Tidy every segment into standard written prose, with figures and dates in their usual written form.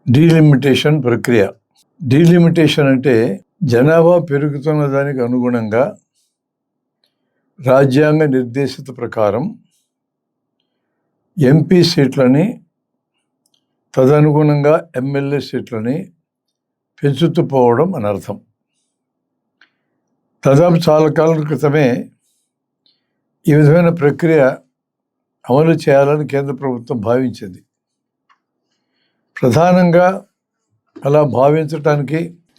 Delimitation ప్రక్రియ. Delimitation అంటే జనాభా పెరుగుతున్న దానికి అనుగుణంగా రాజ్యాంగ నిర్దేశిత ప్రకారం ఎంపీ సీట్లని తదనుగుణంగా ఎమ్మెల్యే సీట్లని పెంచుతూ పోవడం అని అర్థం. దాదాపు చాలా కాలం క్రితమే ఈ విధమైన ప్రక్రియ అమలు చేయాలని కేంద్ర ప్రభుత్వం భావించింది. ప్రధానంగా అలా భావించటానికి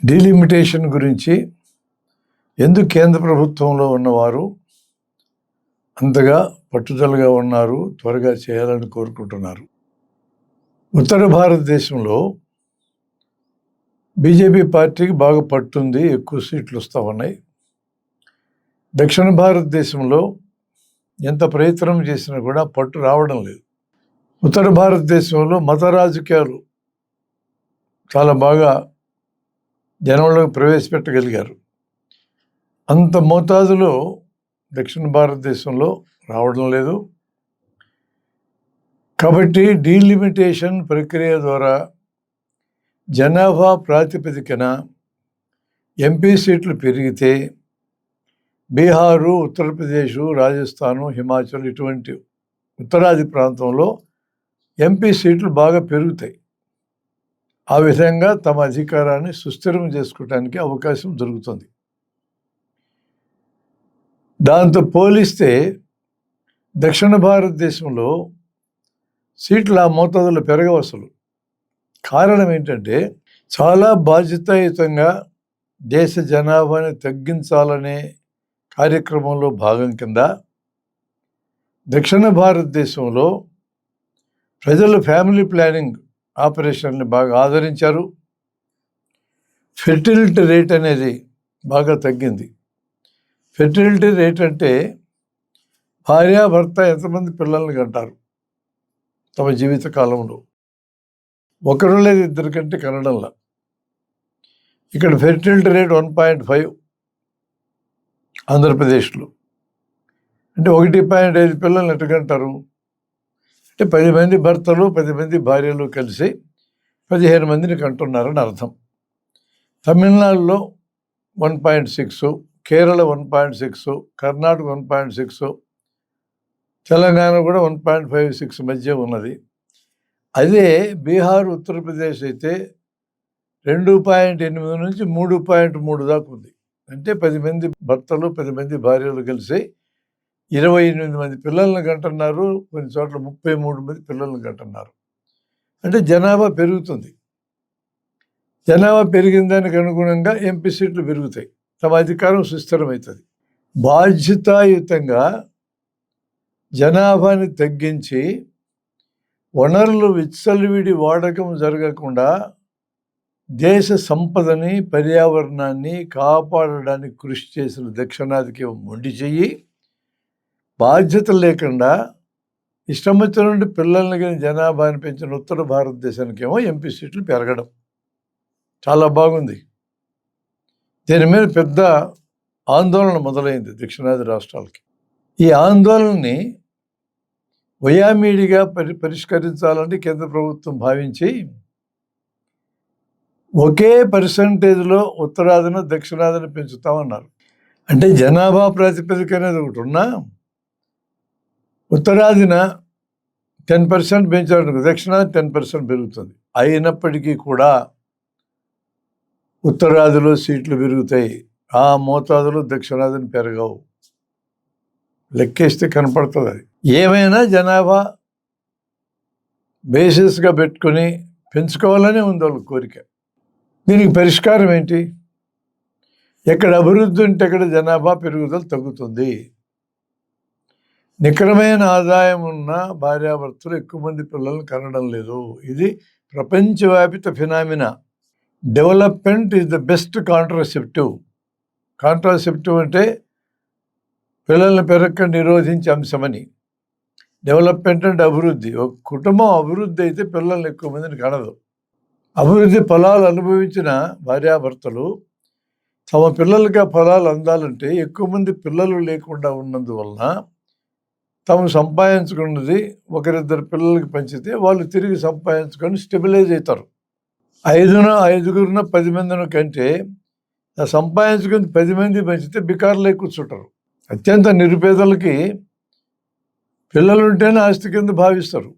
డీలిమిటేషన్ గురించి ఎందుకు కేంద్ర ప్రభుత్వంలో ఉన్నవారు అంతగా పట్టుదలగా ఉన్నారు, త్వరగా చేయాలని కోరుకుంటున్నారు. ఉత్తర భారతదేశంలో బీజేపీ పార్టీకి బాగా పట్టుంది, ఎక్కువ సీట్లు వస్తూ ఉన్నాయి. దక్షిణ భారతదేశంలో ఎంత ప్రయత్నం చేసినా కూడా పట్టు రావడం లేదు. ఉత్తర భారతదేశంలో మత రాజకీయాలు చాలా బాగా జనంలోకి ప్రవేశపెట్టగలిగారు. అంత మోతాదులో దక్షిణ భారతదేశంలో రావడం లేదు. కాబట్టి డీలిమిటేషన్ ప్రక్రియ ద్వారా జనాభా ప్రాతిపదికన ఎంపీ సీట్లు పెరిగితే బీహారు, ఉత్తరప్రదేశ్, రాజస్థాను, హిమాచల్ ఇటువంటి ఉత్తరాది ప్రాంతంలో ఎంపీ సీట్లు బాగా పెరుగుతాయి. ఆ విధంగా తమ అధికారాన్ని సుస్థిరం చేసుకోవడానికి అవకాశం దొరుకుతుంది. దాంతో పోలిస్తే దక్షిణ భారతదేశంలో సీట్లు ఆ మోతాదులో పెరగవు అసలు. కారణం ఏంటంటే చాలా బాధ్యతాయుతంగా దేశ జనాభాని తగ్గించాలనే కార్యక్రమంలో భాగం కింద దక్షిణ భారతదేశంలో ప్రజలు ఫ్యామిలీ ప్లానింగ్ ఆపరేషన్ని బాగా ఆదరించారు. ఫెర్టిలిటీ రేట్ అనేది బాగా తగ్గింది. ఫెర్టిలిటీ రేట్ అంటే భార్యాభర్త ఎంతమంది పిల్లల్ని కంటారు తమ జీవిత కాలంలో, ఒకరు లేదు ఇద్దరి కంటే కనడంలా. ఇక్కడ ఫెర్టిలిటీ రేట్ 1.5 ఆంధ్రప్రదేశ్లో. అంటే 1.5 పిల్లల్ని ఎట్టు కంటారు అంటే 10 మంది భర్తలు 10 మంది భార్యలు కలిసి 15 మందిని కంటున్నారని అర్థం. తమిళనాడులో 1.6, కేరళ 1.6, కర్ణాటక 1.6, తెలంగాణ కూడా 1.56 మధ్య ఉన్నది. అదే బీహార్, ఉత్తరప్రదేశ్ అయితే 2.8 నుంచి 3.3 దాకా ఉంది. అంటే 10 మంది భర్తలు 10 మంది భార్యలు కలిసి 28 మంది పిల్లల్ని కంటున్నారు. కొన్ని చోట్ల 33 మంది పిల్లల్ని కంటున్నారు. అంటే జనాభా పెరుగుతుంది. జనాభా పెరిగిన దానికి అనుగుణంగా ఎంపీ సీట్లు పెరుగుతాయి, తమ అధికారం సుస్థిరమవుతుంది. బాధ్యతాయుతంగా జనాభాని తగ్గించి వనరులు విచ్చలవిడి వాడకం జరగకుండా దేశ సంపదని, పర్యావరణాన్ని కాపాడడానికి కృషి చేసిన దక్షిణాదికి మొండి చెయ్యి, బాధ్యత లేకుండా ఇష్టం వచ్చిన నుండి పిల్లల్ని కానీ జనాభాని పెంచిన ఉత్తర భారతదేశానికి ఏమో ఎంపీ సీట్లు పెరగడం చాలా బాగుంది. దీని మీద పెద్ద ఆందోళన మొదలైంది దక్షిణాది రాష్ట్రాలకి. ఈ ఆందోళనని వయామీడిగా పరిష్కరించాలని కేంద్ర ప్రభుత్వం భావించి ఒకే పర్సంటేజ్లో ఉత్తరాదిన దక్షిణాదిన పెంచుతామన్నారు. అంటే జనాభా ప్రాతిపదిక అనేది ఒకటి ఉన్నా ఉత్తరాదిన 10% పెంచాలనుకో దక్షిణాది 10% పెరుగుతుంది. అయినప్పటికీ కూడా ఉత్తరాదిలో సీట్లు పెరుగుతాయి, ఆ మోతాదులో దక్షిణాదిని పెరగవు. లెక్కేస్తే కనపడుతుంది. అది ఏమైనా జనాభా బేసిస్గా పెట్టుకొని పెంచుకోవాలనే ఉంది వాళ్ళ కోరిక. దీనికి పరిష్కారం ఏంటి? ఎక్కడ అభివృద్ధి ఉంటే అక్కడ జనాభా పెరుగుదల తగ్గుతుంది. నికరమైన ఆదాయం ఉన్న భార్యాభర్తలు ఎక్కువ మంది పిల్లల్ని కనడం లేదు. ఇది ప్రపంచవ్యాపిత phenomena. Development is the best contraceptive. Contraceptive అంటే పిల్లల్ని పెరగక నిరోధించే అంశమని. డెవలప్మెంట్ అంటే అభివృద్ధి. ఒక కుటుంబం అభివృద్ధి అయితే పిల్లల్ని ఎక్కువ మందిని కనదు. అభివృద్ధి ఫలాలు అనుభవించిన భార్యాభర్తలు తమ పిల్లలకి ఆ ఫలాలు అందాలంటే ఎక్కువ మంది పిల్లలు లేకుండా ఉన్నందువలన తాము సంపాదించుకున్నది ఒకరిద్దరు పిల్లలకి పంచితే వాళ్ళు తిరిగి సంపాదించుకొని స్టెబిలైజ్ అవుతారు. ఐదుగురున 10 మందిన కంటే సంపాదించుకుని 10 మంది పెంచితే బికారులే కూర్చుంటారు. అత్యంత నిరుపేదలకి పిల్లలు ఉంటేనే ఆస్తి కింద భావిస్తారు.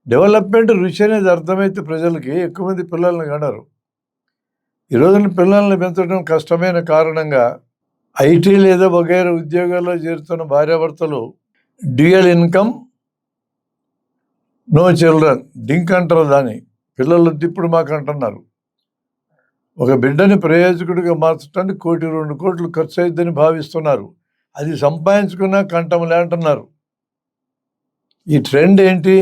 డెవలప్మెంట్ రుచి అనేది అర్థమైతే ప్రజలకి ఎక్కువ మంది పిల్లల్ని కనరు. ఈ రోజున పిల్లల్ని పెంచడం కష్టమైన కారణంగా ఐటీ లేదా వగైరా ఉద్యోగాల్లో చేరుతున్న భార్యాభర్తలు dual income no children DINK అంటారు దాన్ని. పిల్లలు ఇప్పుడు మాకు అంటున్నారు. ఒక బిడ్డని ప్రయోజకుడిగా మార్చడానికి 1 కోటి 2 కోట్లు ఖర్చు అయిద్దని భావిస్తున్నారు. అది సంపాదించుకున్నా కంటంలే అంటున్నారు. ఈ ట్రెండ్ ఏంటి?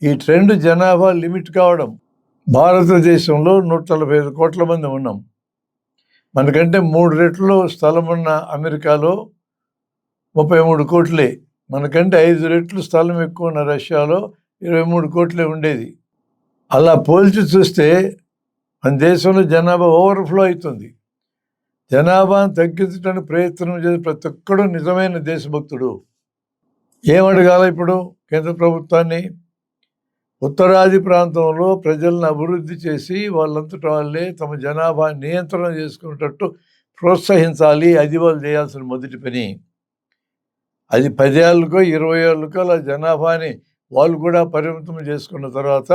ఈ ట్రెండ్ జనాభా లిమిట్ కావడం. భారతదేశంలో 145 కోట్ల మంది ఉన్నాం. మనకంటే 3 రెట్లు స్థలం ఉన్న అమెరికాలో 33 కోట్లే. మనకంటే 5 రెట్లు స్థలం ఎక్కువ ఉన్న రష్యాలో 23 కోట్లే ఉండేది. అలా పోల్చి చూస్తే మన దేశంలో జనాభా ఓవర్ఫ్లో అవుతుంది. జనాభాను తగ్గించడానికి ప్రయత్నం చేసే ప్రతి ఒక్కడు నిజమైన దేశభక్తుడు. ఏమడగాల ఇప్పుడు కేంద్ర ప్రభుత్వాన్ని? ఉత్తరాది ప్రాంతంలో ప్రజలను అభివృద్ధి చేసి వాళ్ళంతట వాళ్ళే తమ జనాభా నియంత్రణ చేసుకునేటట్టు ప్రోత్సహించాలి. అది వాళ్ళు చేయాల్సిన మొదటి పని. అది 10 ఏళ్ళకో 20 ఏళ్ళకో అలా జనాభాని వాళ్ళు కూడా పరిమితం చేసుకున్న తర్వాత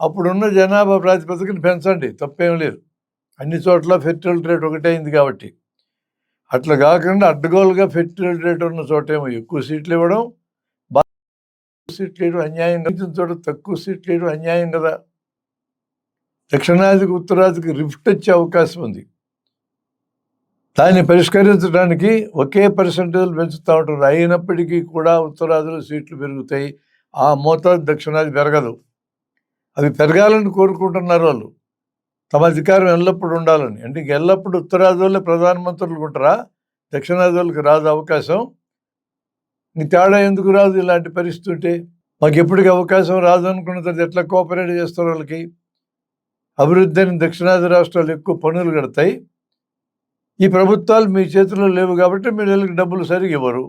అప్పుడున్న జనాభా ప్రాతిపదికను పెంచండి, తప్పేం లేదు. అన్ని చోట్ల ఫెర్టిలిటీ రేట్ ఒకటే అయింది కాబట్టి. అట్లా కాకుండా అడ్డగోలుగా ఫెర్టిలిటీ రేట్ ఉన్న చోటేమో ఎక్కువ సీట్లు ఇవ్వడం, సీట్లు వేయడం అన్యాయం. చోట తక్కువ సీట్లు వేయడం అన్యాయం కదా. దక్షిణాదికి ఉత్తరాదికి రిఫ్ట్ వచ్చే అవకాశం ఉంది. దాన్ని పరిష్కరించడానికి ఒకే పర్సంటేజ్ పెంచుతూ ఉంటారు. అయినప్పటికీ కూడా ఉత్తరాదిలో సీట్లు పెరుగుతాయి. ఆ మోతాదు దక్షిణాది పెరగదు. అవి పెరగాలని కోరుకుంటున్నారు వాళ్ళు. తమ అధికారం ఎల్లప్పుడూ ఉండాలని. అంటే ఎల్లప్పుడు ఉత్తరాది వాళ్ళే ప్రధానమంత్రులు ఉంటారా? దక్షిణాది వాళ్ళకి రాదు అవకాశం. నీ తేడా ఎందుకు రాదు? ఇలాంటి పరిస్థితి ఉంటే మాకు ఎప్పటికీ అవకాశం రాదు అనుకున్న తర్వాత ఎట్లా కోఆపరేట్ చేస్తారు వాళ్ళకి? అభివృద్ధి అని దక్షిణాది రాష్ట్రాలు ఎక్కువ పన్నులు కడతాయి. ఈ ప్రభుత్వాలు మీ చేతిలో లేవు కాబట్టి మీరు వీళ్ళకి డబ్బులు సరిగ్గా ఇవ్వరు.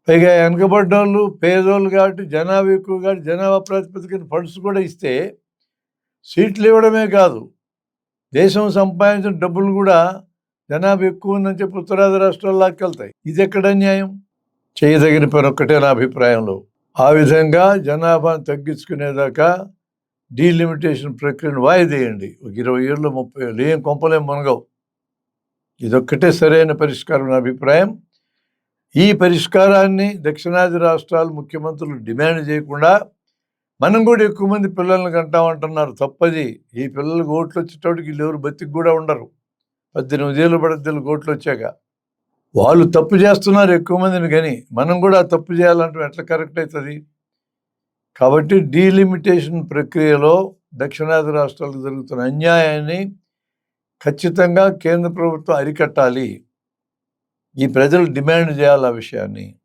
పైగా వెనకబడ్డ వాళ్ళు పేదోళ్ళు కాబట్టి జనాభా ఎక్కువ కాబట్టి జనాభా ప్రాతిపదికన ఫండ్స్ కూడా ఇస్తే సీట్లు ఇవ్వడమే కాదు, దేశం సంపాదించిన డబ్బులు కూడా జనాభా ఎక్కువ ఉందని చెప్పి ఉత్తరాది రాష్ట్రాలు లాక్కెళ్తాయి. ఇది ఎక్కడ న్యాయం? చేయదగిన పని ఒక్కటే నా అభిప్రాయంలో. ఆ విధంగా జనాభాను తగ్గించుకునేదాకా డీలిమిటేషన్ ప్రక్రియను వాయిదేయండి. ఒక 20 ఏళ్ళు 30 ఏళ్ళు ఏం కొంపలేం మునగవు. ఇదొక్కటే సరైన పరిష్కారం నా అభిప్రాయం. ఈ పరిష్కారాన్ని దక్షిణాది రాష్ట్రాల ముఖ్యమంత్రులు డిమాండ్ చేయకుండా మనం కూడా ఎక్కువ మంది పిల్లల్ని కంటామంటున్నారు. తప్పది. ఈ పిల్లలకు ఓట్లు వచ్చేటప్పటికి వీళ్ళు ఎవరు బతికి కూడా ఉండరు. 18 ఏళ్ళు పడద్దులు ఓట్లు వచ్చాక. వాళ్ళు తప్పు చేస్తున్నారు ఎక్కువ మందిని, కానీ మనం కూడా తప్పు చేయాలంటే ఎట్లా కరెక్ట్ అవుతుంది? కాబట్టి డీలిమిటేషన్ ప్రక్రియలో దక్షిణాది రాష్ట్రాలకు జరుగుతున్న అన్యాయాన్ని ఖచ్చితంగా కేంద్ర ప్రభుత్వం అరికట్టాలి. ఈ ప్రజలు డిమాండ్ చేయాలి ఆ విషయాన్ని.